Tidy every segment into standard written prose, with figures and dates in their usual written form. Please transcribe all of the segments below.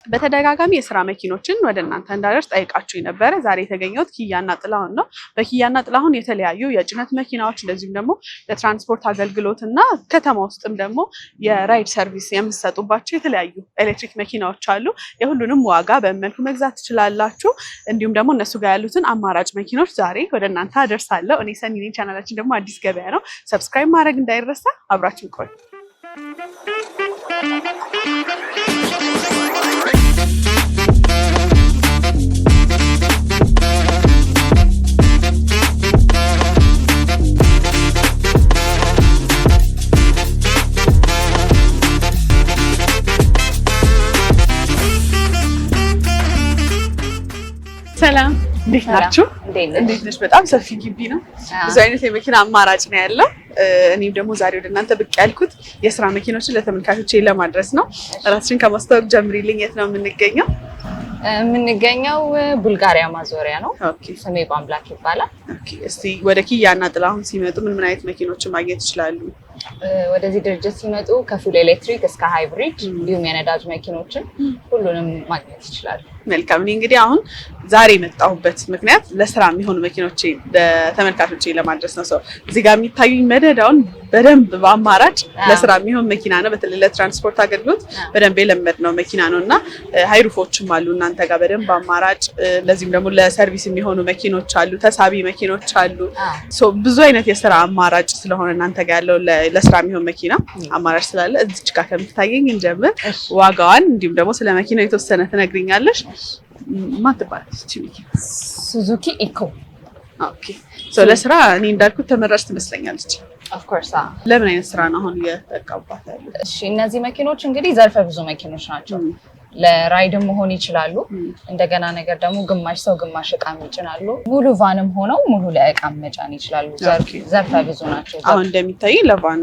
በተደጋጋሚ የስራ መኪኖችን ወደ እናንተ እንዳደርስ ጠይቃችሁኝ ነበረ። ዛሬ የተገኘሁት ኪያና ጥላሁን ነው። በኪያና ጥላሁን የተለያዩ የጭነት መኪናዎች እንደዚሁም ደግሞ ለትራንስፖርት አገልግሎት እና ከተማ ውስጥም ደግሞ የራይድ ሰርቪስ የምትሰጡባቸው የተለያዩ ኤሌክትሪክ መኪናዎች አሉ። የሁሉንም ዋጋ በመልኩ መግዛት ትችላላችሁ። እንዲሁም ደግሞ እነሱ ጋር ያሉትን አማራጭ መኪኖች ዛሬ ወደ እናንተ አደርሳለሁ። እኔ ሰኒ ነኝ። ቻናላችን ደግሞ አዲስ ገበያ ነው። ሰብስክራይብ ማድረግ እንዳይረሳ። አብራችን ቆዩ። ሰላም እንዴት ናችሁ? እንዴት ነሽ? በጣም ሰፊ ግቢ ነው። ብዙ አይነት የመኪና አማራጭ ነው ያለው። እኔም ደግሞ ዛሬ ወደ እናንተ ብቅ ያልኩት የስራ መኪኖችን ለተመልካቾቼ ለማድረስ ነው። ራስሽን ከማስተዋወቅ ጀምሪልኝ። የት ነው የምንገኘው? የምንገኘው ቡልጋሪያ ማዞሪያ ነው። ስሜ በአምላክ ይባላል። እስቲ ወደ ኪያና ጥላሁን ሲመጡ ምን አይነት መኪኖችን ማግኘት ይችላሉ? ወደዚህ ድርጅት ሲመጡ ከፉል ኤሌክትሪክ እስከ ሃይብሪድ እንዲሁም የነዳጅ መኪኖችን ሁሉንም ማግኘት ይችላሉ። መልካም። እኔ እንግዲህ አሁን ዛሬ የመጣሁበት ምክንያት ለስራ የሚሆኑ መኪኖችን ለተመልካቾቼ ለማድረስ ነው። ሰው እዚህ ጋር የሚታዩኝ መደዳውን በደንብ በአማራጭ ለስራ የሚሆን መኪና ነው። በተለይ ለትራንስፖርት አገልግሎት በደንብ የለመድነው መኪና ነው እና ሃይሩፎችም አሉ እናንተ ጋር በደንብ በአማራጭ። ለዚህም ደግሞ ለሰርቪስ የሚሆኑ መኪኖች አሉ፣ ተሳቢ መኪኖች አሉ። ብዙ አይነት የስራ አማራጭ ስለሆነ እናንተ ጋር ያለው ለስራ የሚሆን መኪና አማራጭ ስላለ እዚች ጋር ከምትታየኝ እንጀምር። ዋጋዋን እንዲሁም ደግሞ ስለ መኪናው የተወሰነ ትነግሪኛለሽ? ማን ትባላለች እቺ መኪና? ሱዙኪ ኢኮ። ኦኬ። ለስራ እኔ እንዳልኩት ተመራጭ ትመስለኛለች። ኦፍ ኮርስ። ለምን አይነት ስራ ነው አሁን እየተጠቀሙባት ያለው? እሺ፣ እነዚህ መኪኖች እንግዲህ ዘርፈ ብዙ መኪኖች ናቸው። ለራይድም መሆን ይችላሉ። እንደገና ነገር ደግሞ ግማሽ ሰው ግማሽ እቃም ይጭናሉ። ሙሉ ቫንም ሆነው ሙሉ ለእቃም መጫን ይችላሉ። ዘርፈ ብዙ ናቸው። አሁን እንደሚታይ ለቫን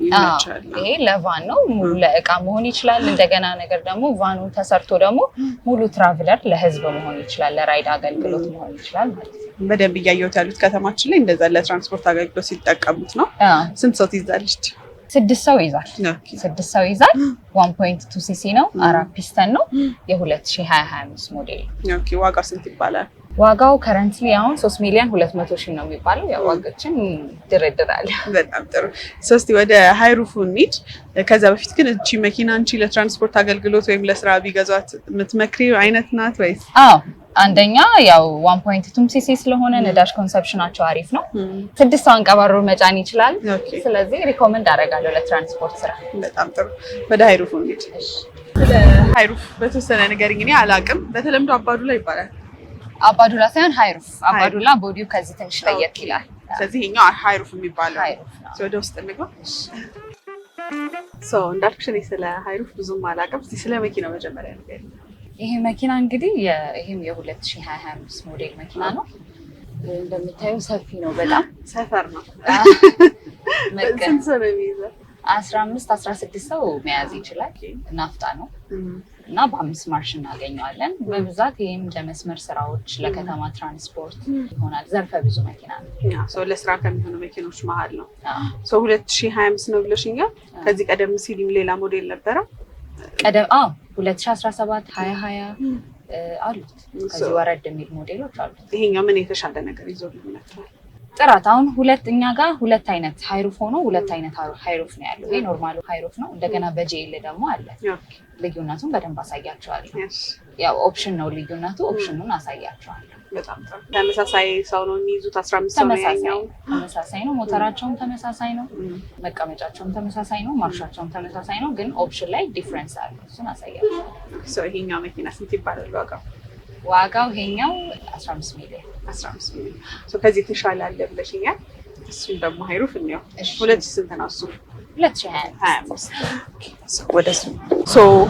ይመቻል። ይሄ ለቫን ነው። ሙሉ ለእቃ መሆን ይችላል። እንደገና ነገር ደግሞ ቫኑ ተሰርቶ ደግሞ ሙሉ ትራቭለር ለህዝብ መሆን ይችላል። ለራይድ አገልግሎት መሆን ይችላል ማለት ነው። በደንብ እያየሁት ያሉት ከተማችን ላይ እንደዛ ለትራንስፖርት አገልግሎት ሲጠቀሙት ነው። ስንት ሰው ትይዛለች? 6 ሰው ይዛል። 6 ሰው ይዛል። 1.2 ሲሲ ነው። 4 ፒስተን ነው። የ2025 ሞዴል። ኦኬ። ዋጋው ስንት ይባላል? ዋጋው ከረንትሊ አሁን 3,200,000 ነው የሚባለው። ያው ዋጋችን ድርድራል። በጣም ጥሩ። ሶስቲ ወደ ሃይሩፉ እንሂድ። ከዛ በፊት ግን እቺ መኪና አንቺ ለትራንስፖርት አገልግሎት ወይም ለስራ ቢገዛት የምትመክሪው አይነት ናት ወይስ? አዎ፣ አንደኛ ያው 1.2 ሲሲ ስለሆነ ነዳጅ ኮንሰፕሽናቸው አሪፍ ነው። 6 ሰው አንቀባሮ መጫን ይችላል። ስለዚህ ሪኮመንድ አደርጋለሁ ለትራንስፖርት ስራ። በጣም ጥሩ። ወደ ሃይሩፉ እንሂድ። ስለ ሃይሩፍ በተወሰነ ነገር እንግዲህ አላውቅም። በተለምዶ አባዱላ ይባላል። አባዱላ ሳይሆን ሃይሩፍ። አባዱላ ቦዲው ከዚህ ትንሽ ለየት ይላል። ስለዚህ ይሄኛው ሃይሩፍ የሚባለው ሃይሩፍ ነው። ወደ ውስጥ እንግባ። እንዳልኩሽ እኔ ስለ ሃይሩፍ ብዙም አላውቅም። እስኪ ስለ መኪናው መጀመሪያ ነገር። ይሄ መኪና እንግዲህ ይሄም የ2025 ሞዴል መኪና ነው። እንደምታዩ ሰፊ ነው። በጣም ሰፈር ነው። ስንት ሰው ነው የሚይዘው? 15-16 ሰው መያዝ ይችላል። ናፍጣ ነው እና በ5 ማርሽ እናገኘዋለን በብዛት። ይህም ለመስመር ስራዎች፣ ለከተማ ትራንስፖርት ይሆናል። ዘርፈ ብዙ መኪና ነው። ለስራ ከሚሆኑ መኪኖች መሀል ነው። 2025 ነው ብለሽኛል። ከዚህ ቀደም ሲል ሌላ ሞዴል ነበረ? 2017 2020 አሉት። ከዚህ ወረድ የሚል ሞዴሎች አሉት። ይሄኛው ምን የተሻለ ነገር ይዞ ይመጣል? ጥራት። አሁን ሁለት አይነት ሃይሩፍ ሆኖ ሁለት አይነት ሃይሩፍ ነው ያለው። ይሄ ኖርማሉ ሃይሩፍ ነው። እንደገና በጄል ደግሞ አለ። ልዩነቱን በደንብ አሳያቸዋለሁ። ያው ኦፕሽን ነው ልዩነቱ። ኦፕሽኑን አሳያቸዋለሁ። በጣም ጥሩ። ተመሳሳይ ሰው ነው የሚይዙት? 15 ሰው ነው ያኛው? ተመሳሳይ ነው። ሞተራቸውም ተመሳሳይ ነው። መቀመጫቸውም ተመሳሳይ ነው። ማርሻቸውም ተመሳሳይ ነው። ግን ኦፕሽን ላይ ዲፍረንስ አለ። እሱን አሳያቸዋለሁ። ይሄኛው መኪና ስንት ይባላል ዋጋው? ዋጋው ይሄኛው 15 ሚሊዮን። 15 ሚሊዮን። ከዚህ የተሻለ አለ ብለሽኛል። እሱም ደግሞ ሃይሩፍ ነው። 2000 ስንት ነው እሱ? 2025። ወደሱ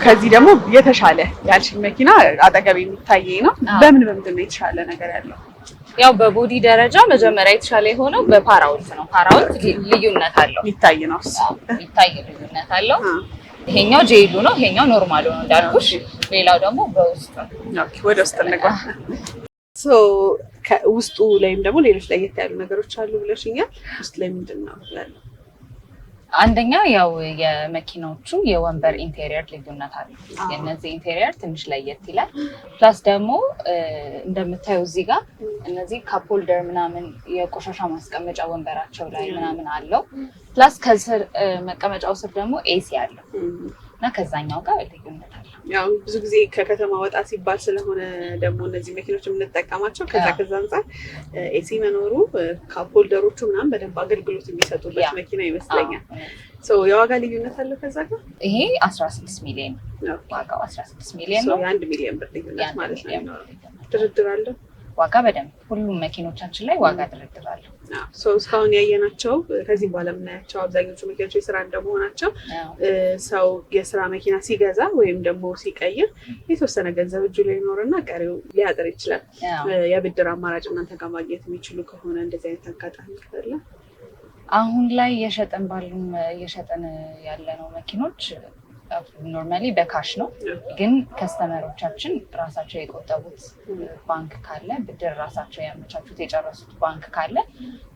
ከዚህ ደግሞ የተሻለ ያልሽኝ መኪና አጠገብ የሚታየኝ ነው። በምንድን ነው የተሻለ ነገር ያለው? ያው በቦዲ ደረጃ መጀመሪያ የተሻለ የሆነው በፓራውልት ነው። ፓራውልት ልዩነት አለው። የሚታይ ነው እሱ። የሚታይ ልዩነት አለው። ይሄኛው ጄሉ ነው። ይሄኛው ኖርማሉ ነው እንዳልኩሽ። ሌላው ደግሞ በውስጥ ነው። ኦኬ፣ ወደ ውስጥ እንግባ። ውስጡ ላይም ደግሞ ሌሎች ለየት ያሉ ነገሮች አሉ ብለሽኛል። ውስጥ ላይ ምንድን ነው ያለው? አንደኛ ያው የመኪናዎቹ የወንበር ኢንቴሪየር ልዩነት አለ። የነዚህ ኢንቴሪየር ትንሽ ለየት ይላል። ፕላስ ደግሞ እንደምታየው እዚህ ጋር እነዚህ ካፕ ሆልደር ምናምን የቆሻሻ ማስቀመጫ ወንበራቸው ላይ ምናምን አለው። ፕላስ ከስር መቀመጫው ስር ደግሞ ኤሲ አለው እና ከዛኛው ጋር ልዩነት አለ። ያው ብዙ ጊዜ ከከተማ ወጣ ሲባል ስለሆነ ደግሞ እነዚህ መኪኖች የምንጠቀማቸው ከዛ አንጻር ኤሲ መኖሩ ካፕ ሆልደሮቹ ምናምን በደንብ አገልግሎት የሚሰጡበት መኪና ይመስለኛል። የዋጋ ልዩነት አለው ከዛ ጋር። ይሄ 16 ሚሊዮን ነው ዋጋው፣ 16 ሚሊዮን ነው። የ1 ሚሊዮን ብር ልዩነት ማለት ነው። ድርድር አለው ዋጋ በደንብ ሁሉም መኪኖቻችን ላይ ዋጋ ድርድር አለው። እስካሁን ያየናቸው ከዚህ በኋላ የምናያቸው አብዛኞቹ መኪኖች የስራ እንደመሆናቸው ሰው የስራ መኪና ሲገዛ ወይም ደግሞ ሲቀይር የተወሰነ ገንዘብ እጁ ላይ ይኖርና ቀሪው ሊያጥር ይችላል። የብድር አማራጭ እናንተ ጋር ማግኘት የሚችሉ ከሆነ እንደዚህ አይነት አጋጣሚ ካለ አሁን ላይ እየሸጠን ያለነው መኪኖች ኖርማሊ በካሽ ነው። ግን ከስተመሮቻችን ራሳቸው የቆጠቡት ባንክ ካለ ብድር ራሳቸው ያመቻቹት የጨረሱት ባንክ ካለ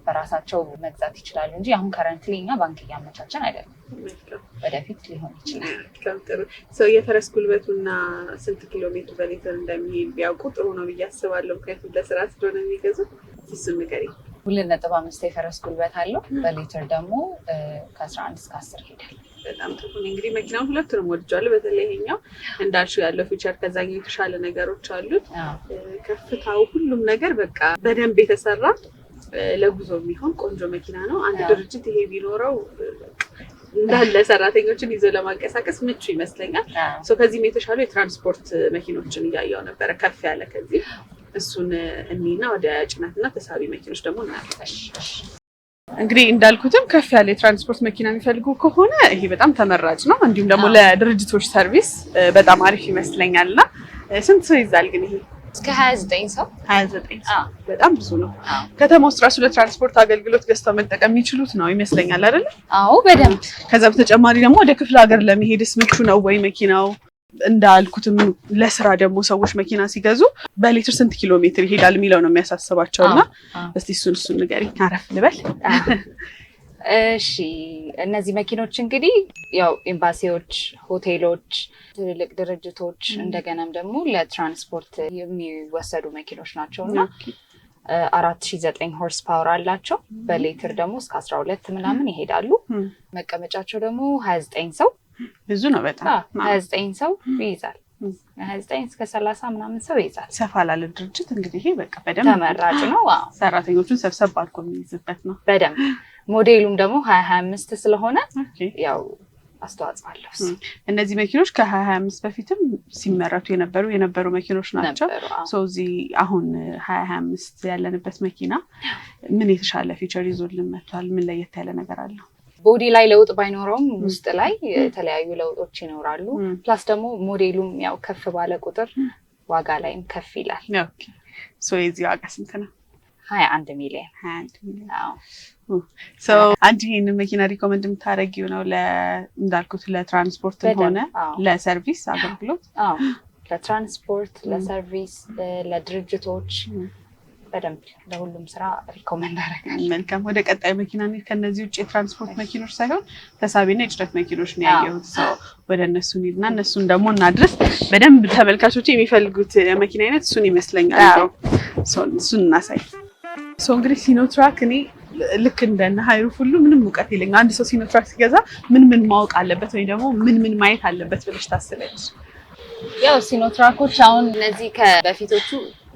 በራሳቸው መግዛት ይችላሉ እንጂ አሁን ከረንትሊ እኛ ባንክ እያመቻቸን አይደለም። ወደፊት ሊሆን ይችላል። የፈረስ ጉልበቱና ስንት ኪሎ ሜትር በሊትር እንደሚሄድ ቢያውቁ ጥሩ ነው ብዬ አስባለሁ። ምክንያቱም ለስራ ስለሆነ የሚገዙት። እሱን ንገሪኝ። 2.5 የፈረስ ጉልበት አለው። በሊትር ደግሞ ከ11 እስከ 10 ይሄዳል። በጣም ጥሩ። እንግዲህ መኪናውን ሁለቱንም ወድጃለሁ። በተለይ ይሄኛው እንዳልሽው ያለው ፊቸር ከዛኛው የተሻለ ነገሮች አሉት። ከፍታው፣ ሁሉም ነገር በቃ በደንብ የተሰራ ለጉዞ የሚሆን ቆንጆ መኪና ነው። አንድ ድርጅት ይሄ ቢኖረው እንዳለ ሰራተኞችን ይዞ ለማንቀሳቀስ ምቹ ይመስለኛል። ከዚህም የተሻሉ የትራንስፖርት መኪኖችን እያየው ነበረ ከፍ ያለ። ከዚህ እሱን እኒና ወደ ጭነትና ተሳቢ መኪኖች ደግሞ እናያለን። እንግዲህ እንዳልኩትም ከፍ ያለ የትራንስፖርት መኪና የሚፈልጉ ከሆነ ይሄ በጣም ተመራጭ ነው። እንዲሁም ደግሞ ለድርጅቶች ሰርቪስ በጣም አሪፍ ይመስለኛል። እና ስንት ሰው ይዛል ግን ይሄ? እስከ 29 ሰው። 29 ሰው በጣም ብዙ ነው። ከተማ ውስጥ ራሱ ለትራንስፖርት አገልግሎት ገዝተው መጠቀም የሚችሉት ነው ይመስለኛል አይደል? አዎ በደንብ። ከዛ በተጨማሪ ደግሞ ወደ ክፍለ ሀገር ለመሄድስ ምቹ ነው ወይ መኪናው? እንዳልኩትም ለስራ ደግሞ ሰዎች መኪና ሲገዙ በሊትር ስንት ኪሎ ሜትር ይሄዳል የሚለው ነው የሚያሳስባቸው። እና እስቲ እሱን ንገሪኝ፣ አረፍ ልበል። እሺ፣ እነዚህ መኪኖች እንግዲህ ያው ኤምባሲዎች፣ ሆቴሎች፣ ትልልቅ ድርጅቶች እንደገናም ደግሞ ለትራንስፖርት የሚወሰዱ መኪኖች ናቸው እና 4009 ሆርስ ፓወር አላቸው። በሊትር ደግሞ እስከ 12 ምናምን ይሄዳሉ። መቀመጫቸው ደግሞ 29 ሰው ብዙ ነው በጣም 29 ሰው ይይዛል። 29 እስከ 30 ምናምን ሰው ይይዛል። ሰፋ ላለ ድርጅት እንግዲህ ይሄ በቃ በደንብ ተመራጭ ነው። ሰራተኞቹን ሰብሰብ አድርጎ የሚይዝበት ነው በደንብ። ሞዴሉም ደግሞ 2025 ስለሆነ ያው አስተዋጽኦ አለው። እነዚህ መኪኖች ከ2025 በፊትም ሲመረቱ የነበሩ መኪኖች ናቸው። እዚህ አሁን 2025 ያለንበት መኪና ምን የተሻለ ፊቸር ይዞልን መጥቷል? ምን ለየት ያለ ነገር አለው? ቦዲ ላይ ለውጥ ባይኖረውም ውስጥ ላይ የተለያዩ ለውጦች ይኖራሉ። ፕላስ ደግሞ ሞዴሉም ያው ከፍ ባለ ቁጥር ዋጋ ላይም ከፍ ይላል። ኦኬ የዚህ ዋጋ ስንት ነው? 21 ሚሊዮን። 21 ሚሊዮን። አንቺ ይህንን መኪና ሪኮመንድ የምታደርጊው ነው እንዳልኩት ለትራንስፖርትም ሆነ ለሰርቪስ አገልግሎት? ለትራንስፖርት፣ ለሰርቪስ፣ ለድርጅቶች በደንብ ለሁሉም ስራ ሪኮመንድ አደርጋለሁ። መልካም። ወደ ቀጣይ መኪና ከነዚህ ውጭ የትራንስፖርት መኪኖች ሳይሆን ተሳቢና የጭነት መኪኖች ነው ያየሁት። ወደ እነሱ እንሂድና እነሱን ደግሞ እናድርስ። በደንብ ተመልካቾች የሚፈልጉት የመኪና አይነት እሱን ይመስለኛል። እሱን እናሳይ። እንግዲህ ሲኖትራክ እኔ ልክ እንደነ ሃይሩፍ ሁሉ ምንም እውቀት የለኝም። አንድ ሰው ሲኖትራክ ሲገዛ ምን ማወቅ አለበት ወይ ደግሞ ምን ማየት አለበት ብለሽ ታስበች? ያው ሲኖትራኮች አሁን እነዚህ ከበፊቶቹ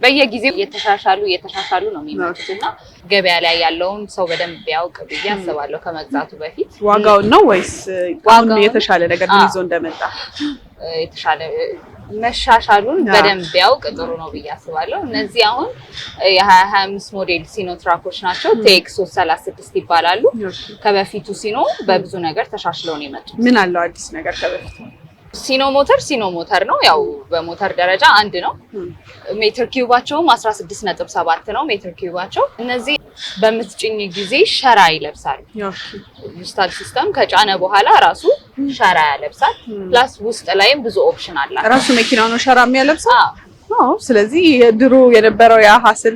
በየጊዜው እየተሻሻሉ ነው የሚመጡት እና ገበያ ላይ ያለውን ሰው በደንብ ያውቅ ብዬ አስባለሁ ከመግዛቱ በፊት። ዋጋውን ነው ወይስ አሁን የተሻለ ነገር ይዞ እንደመጣ? የተሻለ መሻሻሉን በደንብ ያውቅ ጥሩ ነው ብዬ አስባለሁ። እነዚህ አሁን የ2025 ሞዴል ሲኖትራኮች ናቸው። ቴክስ 336 ይባላሉ። ከበፊቱ ሲኖ በብዙ ነገር ተሻሽለው ነው የመጡት። ምን አለው አዲስ ነገር ከበፊቱ? ሲኖ ሞተር ነው። ያው በሞተር ደረጃ አንድ ነው። ሜትር ኪዩባቸውም 16.7 ነው ሜትር ኪዩባቸው። እነዚህ በምትጭኝ ጊዜ ሸራ ይለብሳሉ። ዲጂታል ሲስተም ከጫነ በኋላ ራሱ ሸራ ያለብሳል። ፕላስ ውስጥ ላይም ብዙ ኦፕሽን አለ። ራሱ መኪናው ነው ሸራ የሚያለብሰው። ስለዚህ ድሮ የነበረው ያ ሀስል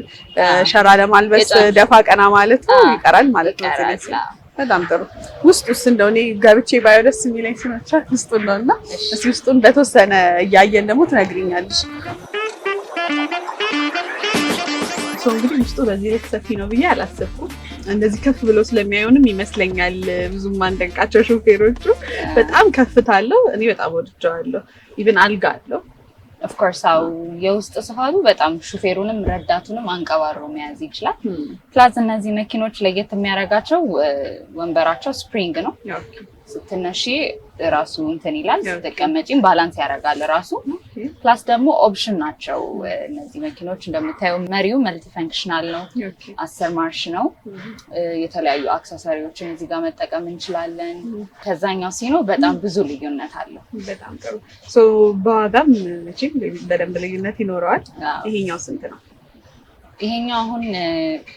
ሸራ ለማልበስ ደፋ ቀና ማለት ይቀራል ማለት ነው። በጣም ጥሩ። ውስጡስ እንደው እኔ ገብቼ ባየው ደስ የሚለኝ ሲኖቻት ውስጡን ነው እና እስኪ ውስጡን በተወሰነ እያየን ደግሞ ትነግሪኛለሽ። እንግዲህ ውስጡ በዚህ ልክ ሰፊ ነው ብዬ አላሰብኩም። እንደዚህ ከፍ ብሎ ስለሚያዩንም ይመስለኛል ብዙም ማንደንቃቸው ሾፌሮቹ። በጣም ከፍታ አለው። እኔ በጣም ወድጀዋለሁ። ኢቭን አልጋ አለው። ኦፍኮርስ አው የውስጥ ስፋቱ በጣም ሹፌሩንም ረዳቱንም አንቀባሮ መያዝ ይችላል። ፕላስ እነዚህ መኪኖች ለየት የሚያደርጋቸው ወንበራቸው ስፕሪንግ ነው። ስትነሺ ራሱ እንትን ይላል፣ ስትቀመጪም ባላንስ ያደርጋል ራሱ። ፕላስ ደግሞ ኦፕሽን ናቸው እነዚህ መኪኖች። እንደምታየው መሪው መልቲ ፈንክሽናል ነው፣ 10 ማርሽ ነው። የተለያዩ አክሰሰሪዎችን እዚህ ጋር መጠቀም እንችላለን። ከዛኛው ሲኖ በጣም ብዙ ልዩነት አለው። በጣም ጥሩ። ሶ በዋጋም መቼም በደንብ ልዩነት ይኖረዋል። ይሄኛው ስንት ነው? ይሄኛው አሁን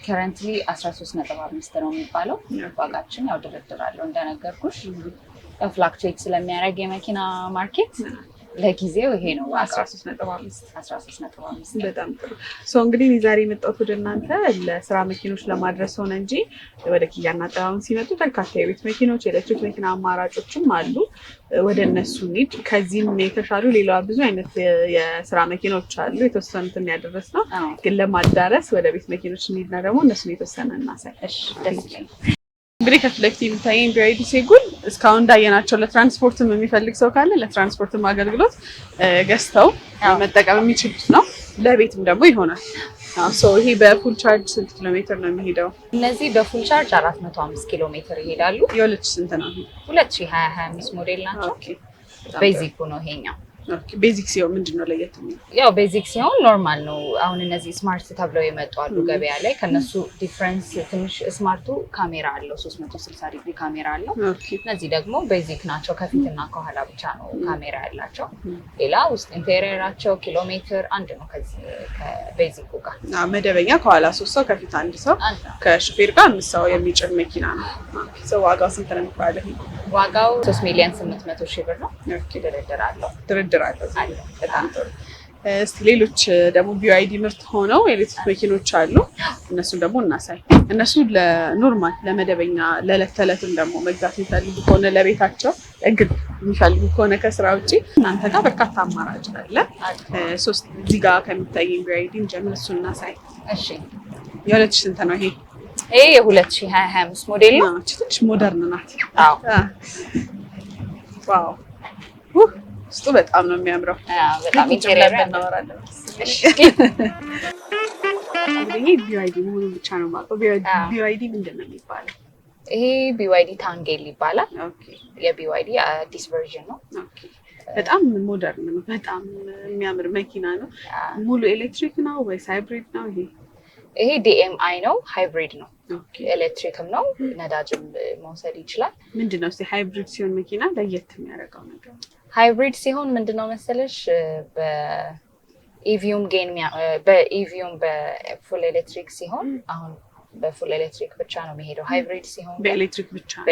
ከረንትሊ 13.5 ነው የሚባለው ዋጋችን። ያው ድርድር አለው እንደነገርኩሽ፣ ፍላክቹዌት ስለሚያደርግ የመኪና ማርኬት ለጊዜው ይሄ ነው 13.5 በጣም ጥሩ። እንግዲህ ዛሬ የመጣሁት ወደ እናንተ ለስራ መኪኖች ለማድረስ ሆነ እንጂ ወደ ኪያና ጥላሁን ሲመጡ በርካታ የቤት መኪኖች፣ የኤሌክትሪክ መኪና አማራጮችም አሉ። ወደ እነሱ እንሂድ። ከዚህም የተሻሉ ሌላ ብዙ አይነት የስራ መኪኖች አሉ። የተወሰኑትን ያደረስ ነው፣ ግን ለማዳረስ ወደ ቤት መኪኖች እንሂድና ደግሞ እነሱን የተወሰነ እናሳይ። ደስ ይላል። እንግዲህ ከፊት ለፊት የሚታየኝ BYD ሴጉል እስካሁን እንዳየናቸው ለትራንስፖርትም የሚፈልግ ሰው ካለ ለትራንስፖርትም አገልግሎት ገዝተው መጠቀም የሚችሉት ነው። ለቤትም ደግሞ ይሆናል። ይሄ በፉል ቻርጅ ስንት ኪሎ ሜትር ነው የሚሄደው? እነዚህ በፉል ቻርጅ 405 ኪሎ ሜትር ይሄዳሉ። የሁለት ስንት ነው? 2025 ሞዴል ናቸው። ቤዚኩ ነው ይሄኛው። ቤዚክ ሲሆን ምንድን ነው ለየት የሚለው? ያው ቤዚክ ሲሆን ኖርማል ነው። አሁን እነዚህ ስማርት ተብለው የመጡ አሉ ገበያ ላይ። ከነሱ ዲፍረንስ ትንሽ ስማርቱ ካሜራ አለው፣ 360 ዲግሪ ካሜራ አለው። እነዚህ ደግሞ ቤዚክ ናቸው። ከፊትና ከኋላ ብቻ ነው ካሜራ ያላቸው። ሌላ ውስጥ ኢንቴሪየራቸው ኪሎ ሜትር አንድ ነው ከቤዚኩ ጋር። መደበኛ ከኋላ 3 ሰው ከፊት 1 ሰው ከሹፌር ጋር 5 ሰው የሚጭን መኪና ነው። ዋጋው ስንት ነው የሚባለው? ዋጋው 3,800,000 ብር ነው። ድርድር አለው። በጣም ጥሩ። እስቲ ሌሎች ደግሞ BYD ምርት ሆነው ኤሌክትሪክ መኪኖች አሉ። እነሱን ደግሞ እናሳይ። እነሱ ለኖርማል ለመደበኛ ለዕለት ተዕለትም ደግሞ መግዛት የሚፈልጉ ከሆነ ለቤታቸው እግድ የሚፈልጉ ከሆነ ከስራ ውጭ እናንተ ጋር በርካታ አማራጭ አለ። እዚህ ጋር ከሚታየኝ BYD ጀምር እሱን እናሳይ። እሺ፣ የ2000 ስንት ነው ይሄ? ይሄ የ2025 ሞዴል ነው። ትንሽ ሞደርን ናት። አዎ፣ ዋው ውስጡ በጣም ነው የሚያምረው። በጣም ኢንቴሪየር እናወራለን። እንግዲህ BYD መሆኑን ብቻ ነው የማውቀው። BYD ምንድን ነው የሚባለው? ይሄ BYD ታንጌል ይባላል። የBYD አዲስ ቨርዥን ነው። በጣም ሞደርን ነው። በጣም የሚያምር መኪና ነው። ሙሉ ኤሌክትሪክ ነው ወይስ ሃይብሪድ ነው? ይሄ DMI ነው፣ ሃይብሪድ ነው። ኤሌክትሪክም ነው፣ ነዳጅም መውሰድ ይችላል። ምንድነው እስኪ ሃይብሪድ ሲሆን መኪና ለየት የሚያደርገው ነገር? ሃይብሪድ ሲሆን ምንድነው መሰለሽ በኢቪዩም በፉል ኤሌክትሪክ ሲሆን አሁን በፉል ኤሌክትሪክ ብቻ ነው የሚሄደው። ሃይብሪድ ሲሆን በኤሌክትሪክ ብቻ ነው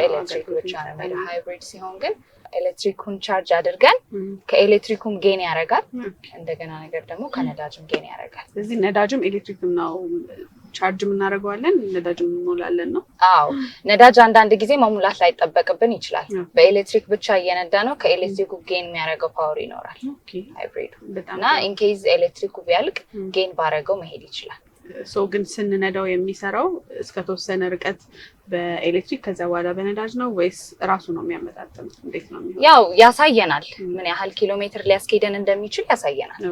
የሚሄደው። ሃይብሪድ ሲሆን ግን ኤሌክትሪኩን ቻርጅ አድርገን ከኤሌክትሪኩም ጌን ያደርጋል። እንደገና ነገር ደግሞ ከነዳጅም ጌን ያደርጋል። ስለዚህ ነዳጅም ኤሌክትሪክም ነው ቻርጅ የምናደርገዋለን፣ ነዳጅም እንሞላለን ነው። አዎ፣ ነዳጅ አንዳንድ ጊዜ መሙላት ላይ ይጠበቅብን ይችላል። በኤሌክትሪክ ብቻ እየነዳ ነው፣ ከኤሌክትሪኩ ጌን የሚያደርገው ፓወር ይኖራል ሃይብሪዱ እና ኢንኬዝ ኤሌክትሪኩ ቢያልቅ ጌን ባረገው መሄድ ይችላል። ግን ስንነዳው የሚሰራው እስከተወሰነ ርቀት በኤሌክትሪክ ከዛ በኋላ በነዳጅ ነው ወይስ ራሱ ነው የሚያመጣጥነው? እንዴት ነው የሚሆነው? ያው ያሳየናል፣ ምን ያህል ኪሎ ሜትር ሊያስኬደን እንደሚችል ያሳየናል።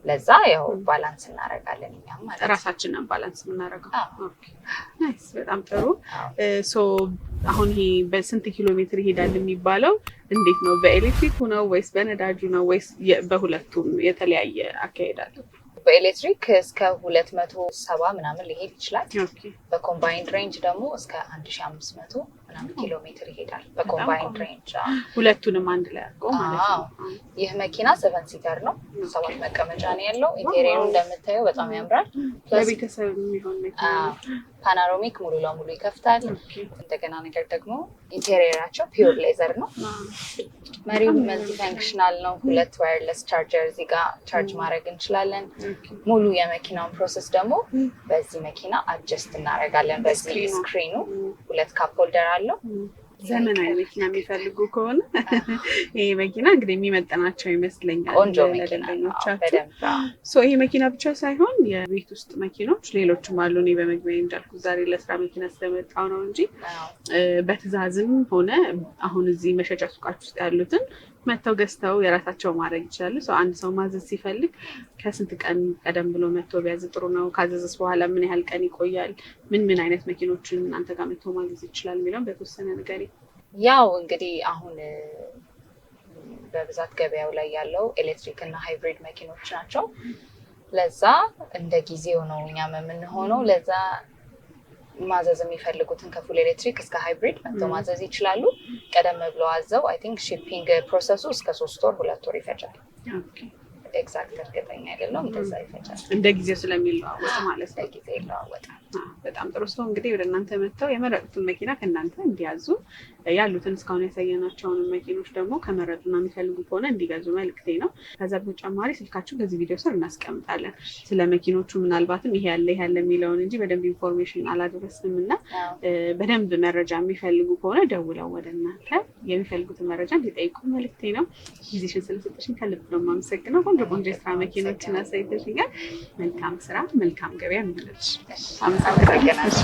ለዛ ያው ባላንስ እናደርጋለን እኛም ማለት ነው። ራሳችንን ባላንስ የምናደርገው። ናይስ፣ በጣም ጥሩ። አሁን ይሄ በስንት ኪሎ ሜትር ይሄዳል የሚባለው እንዴት ነው? በኤሌክትሪኩ ነው ወይስ በነዳጁ ነው ወይስ በሁለቱም የተለያየ አካሄድ አለው? በኤሌክትሪክ እስከ 270 ምናምን ሊሄድ ይችላል። በኮምባይንድ ሬንጅ ደግሞ እስከ 1500 ምናምን ኪሎ ሜትር ይሄዳል። በኮምባይንድ ሬንጅ ሁለቱንም አንድ ላይ አድርገው ማለት ነው። ይህ መኪና 7 ሲተር ነው፣ 7 መቀመጫ ነው ያለው። ኢንቴሪየሩ እንደምታየው በጣም ያምራል። ለቤተሰብ የሚሆን መኪና ፓናሮሚክ ሙሉ ለሙሉ ይከፍታል። እንደገና ነገር ደግሞ ኢንቴሪየራቸው ፒውር ሌዘር ነው። መሪው መልቲ ፈንክሽናል ነው። 2 ዋየርለስ ቻርጀር እዚህ ጋር ቻርጅ ማድረግ እንችላለን። ሙሉ የመኪናውን ፕሮሰስ ደግሞ በዚህ መኪና አጀስት እናደርጋለን። በዚህ ስክሪኑ 2 ካፕ ሆልደር አለው። ዘመናዊ መኪና የሚፈልጉ ከሆነ ይሄ መኪና እንግዲህ የሚመጥናቸው ይመስለኛል። ቆንጆ መኪና ነው በደንብ። ይሄ መኪና ብቻ ሳይሆን የቤት ውስጥ መኪኖች ሌሎችም አሉ። እኔ በመግቢያ እንዳልኩት ዛሬ ለስራ መኪና ስለመጣሁ ነው እንጂ በትዕዛዝም ሆነ አሁን እዚህ መሸጫ ሱቃች ውስጥ ያሉትን መጥተው ገዝተው የራሳቸው ማድረግ ይችላሉ። አንድ ሰው ማዘዝ ሲፈልግ ከስንት ቀን ቀደም ብሎ መጥቶ ቢያዝ ጥሩ ነው? ካዘዘስ በኋላ ምን ያህል ቀን ይቆያል? ምን አይነት መኪኖችን እናንተ ጋር መጥቶ ማዘዝ ይችላል የሚለውን በተወሰነ ነገር ያው እንግዲህ አሁን በብዛት ገበያው ላይ ያለው ኤሌክትሪክ እና ሃይብሪድ መኪኖች ናቸው። ለዛ እንደ ጊዜው ነው እኛም የምንሆነው። ለዛ ማዘዝ የሚፈልጉትን ከፉል ኤሌክትሪክ እስከ ሃይብሪድ መጥተው ማዘዝ ይችላሉ። ቀደም ብለው አዘው አይ ቲንክ ሺፒንግ ፕሮሰሱ እስከ 3 ወር 2 ወር ይፈጃል። ኤግዛክት እርግጠኛ አይደለም፣ እንደዛ ይፈጃል። እንደ ጊዜው ስለሚለዋወጥ ማለት ነው። ጊዜ ይለዋወጣል። በጣም ጥሩ። ሰው እንግዲህ ወደ እናንተ መጥተው የመረጡትን መኪና ከእናንተ እንዲያዙ ያሉትን እስካሁን ያሳየናቸውን መኪኖች ደግሞ ከመረጡና የሚፈልጉ ከሆነ እንዲገዙ መልክቴ ነው። ከዛ በተጨማሪ ስልካችሁ በዚህ ቪዲዮ ስር እናስቀምጣለን። ስለ መኪኖቹ ምናልባትም ይሄ ያለ የሚለውን እንጂ በደንብ ኢንፎርሜሽን አላደረስንም እና በደንብ መረጃ የሚፈልጉ ከሆነ ደውለው ወደ እናንተ የሚፈልጉትን መረጃ እንዲጠይቁ መልክቴ ነው። ጊዜሽን ስለሰጠሽኝ ከልብ ነው የማመሰግነው። ቆንጆ የስራ መኪኖችን አሳይተሽኛል። መልካም ስራ፣ መልካም ገበያ እንመለሽ። አመሰግናለሁ።